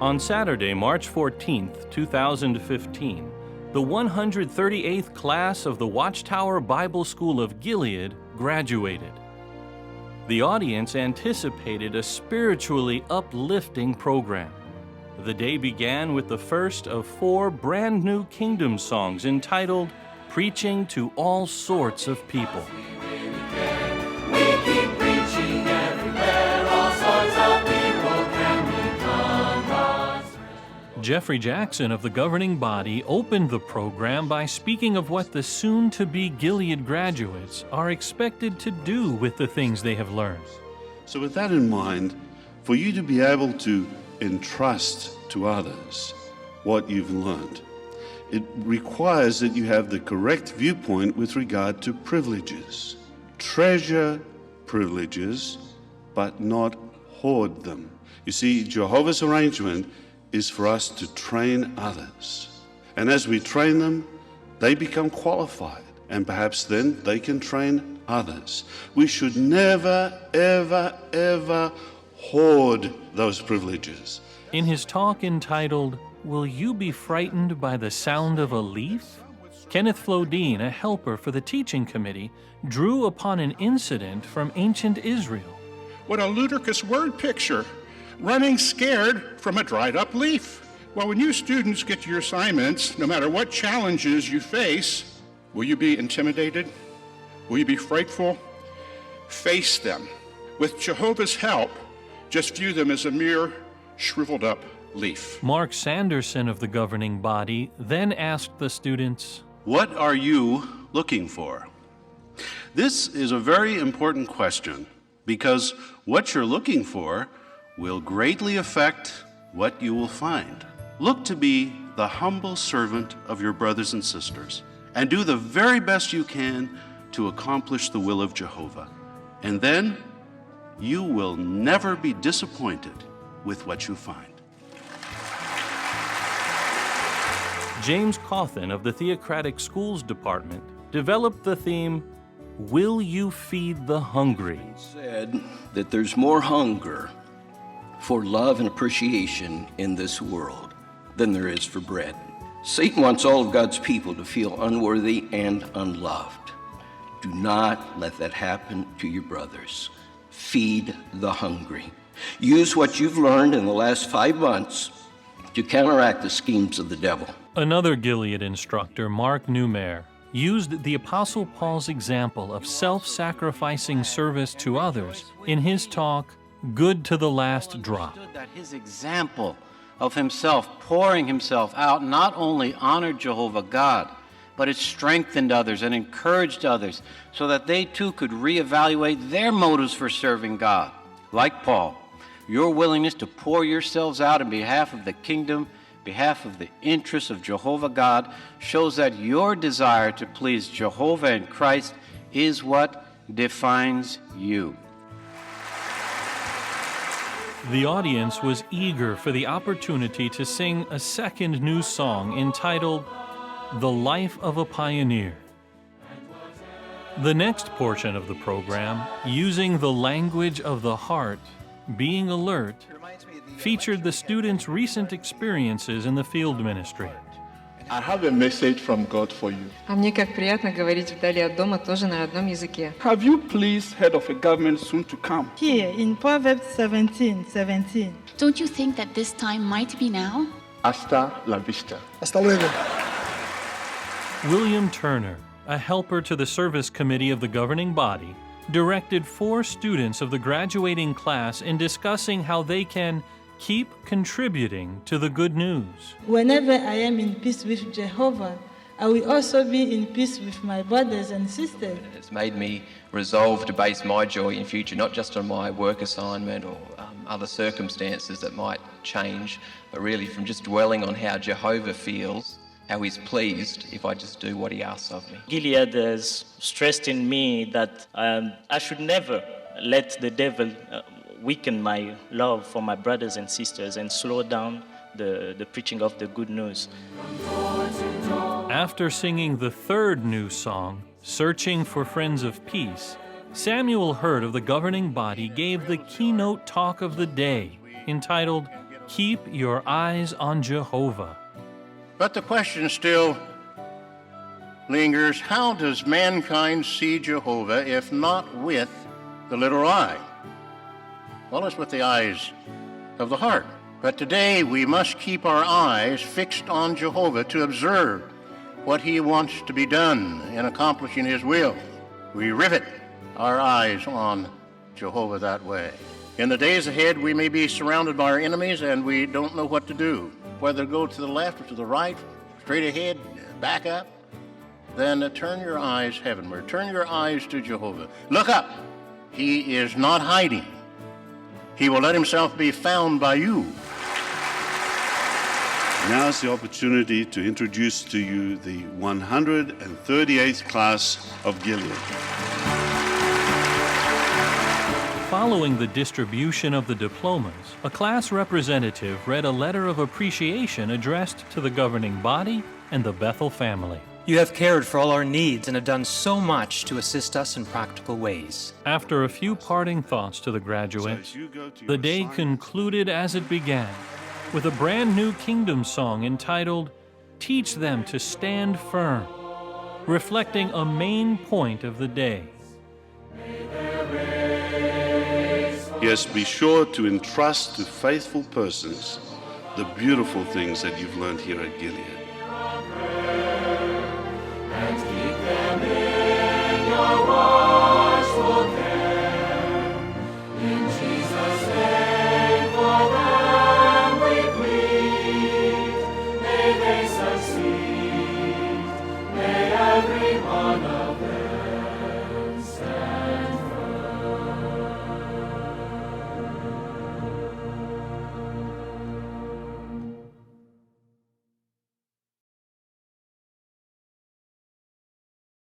On Saturday, March 14th, 2015, the 138th class of the Watchtower Bible School of Gilead graduated. The audience anticipated a spiritually uplifting program. The day began with the first of 4 brand new Kingdom songs entitled Preaching to All Sorts of People. Jeffrey Jackson of the governing body opened the program by speaking of what the soon-to-be Gilead graduates are expected to do with the things they have learned. So with that in mind, for you to be able to entrust to others what you've learned, it requires that you have the correct viewpoint with regard to privileges. Treasure privileges, but not hoard them. You see, Jehovah's arrangement is for us to train others. And as we train them, they become qualified, and perhaps then they can train others. We should never, ever, ever hoard those privileges. In his talk entitled, Will You Be Frightened by the Sound of a Leaf? Kenneth Flodine, a helper for the teaching committee, drew upon an incident from ancient Israel. What a ludicrous word picture. Running scared from a dried up leaf. Well, when you students get to your assignments, no matter what challenges you face, will you be intimidated? Will you be frightful? Face them. With Jehovah's help, just view them as a mere shriveled up leaf. Mark Sanderson of the governing body then asked the students, What are you looking for? This is a very important question because what you're looking for will greatly affect what you will find. Look to be the humble servant of your brothers and sisters and do the very best you can to accomplish the will of Jehovah. And then you will never be disappointed with what you find. James Cawthon of the Theocratic Schools Department developed the theme, Will You Feed the Hungry? Said that there's more hunger for love and appreciation in this world than there is for bread. Satan wants all of God's people to feel unworthy and unloved. Do not let that happen to your brothers. Feed the hungry. Use what you've learned in the last 5 months to counteract the schemes of the devil. Another Gilead instructor, Mark Newmare, used the Apostle Paul's example of self-sacrificing service to others in his talk, Good to the Last Drop. That his example of himself pouring himself out not only honored Jehovah God, but it strengthened others and encouraged others so that they too could reevaluate their motives for serving God. Like Paul, your willingness to pour yourselves out in behalf of the kingdom, behalf of the interests of Jehovah God, shows that your desire to please Jehovah and Christ is what defines you. The audience was eager for the opportunity to sing a second new song entitled The Life of a Pioneer. The next portion of the program, Using the Language of the Heart, Being Alert, featured the students' recent experiences in the field ministry. I have a message from God for you. А мне как приятно говорить вдали от дома тоже на родном языке. Have you please heard of a government soon to come? Here in Proverbs 17:17. Don't you think that this time might be now? Hasta la vista. Hasta luego. William Turner, a helper to the service committee of the governing body, directed 4 students of the graduating class in discussing how they can keep contributing to the good news. Whenever I am in peace with Jehovah, I will also be in peace with my brothers and sisters. It's made me resolve to base my joy in future not just on my work assignment or other circumstances that might change, but really from just dwelling on how Jehovah feels, how he's pleased if I just do what he asks of me. Gilead has stressed in me that I should never let the devil weaken my love for my brothers and sisters and slow down the preaching of the good news. After singing the third new song, Searching for Friends of Peace, Samuel Hurd of the governing body gave the keynote talk of the day, entitled, "Keep Your Eyes on Jehovah." But the question still lingers, how does mankind see Jehovah if not with the literal eye? Well, it's with the eyes of the heart. But today we must keep our eyes fixed on Jehovah to observe what he wants to be done in accomplishing his will. We rivet our eyes on Jehovah that way. In the days ahead, we may be surrounded by our enemies and we don't know what to do, whether to go to the left or to the right, straight ahead, back up. Then turn your eyes heavenward. Turn your eyes to Jehovah. Look up. He is not hiding. He will let himself be found by you. Now's the opportunity to introduce to you the 138th class of Gilead. Following the distribution of the diplomas, a class representative read a letter of appreciation addressed to the governing body and the Bethel family. You have cared for all our needs and have done so much to assist us in practical ways. After a few parting thoughts to the graduates, the day concluded as it began, with a brand new kingdom song entitled, "Teach Them to Stand Firm," reflecting a main point of the day. Yes, be sure to entrust to faithful persons the beautiful things that you've learned here at Gilead.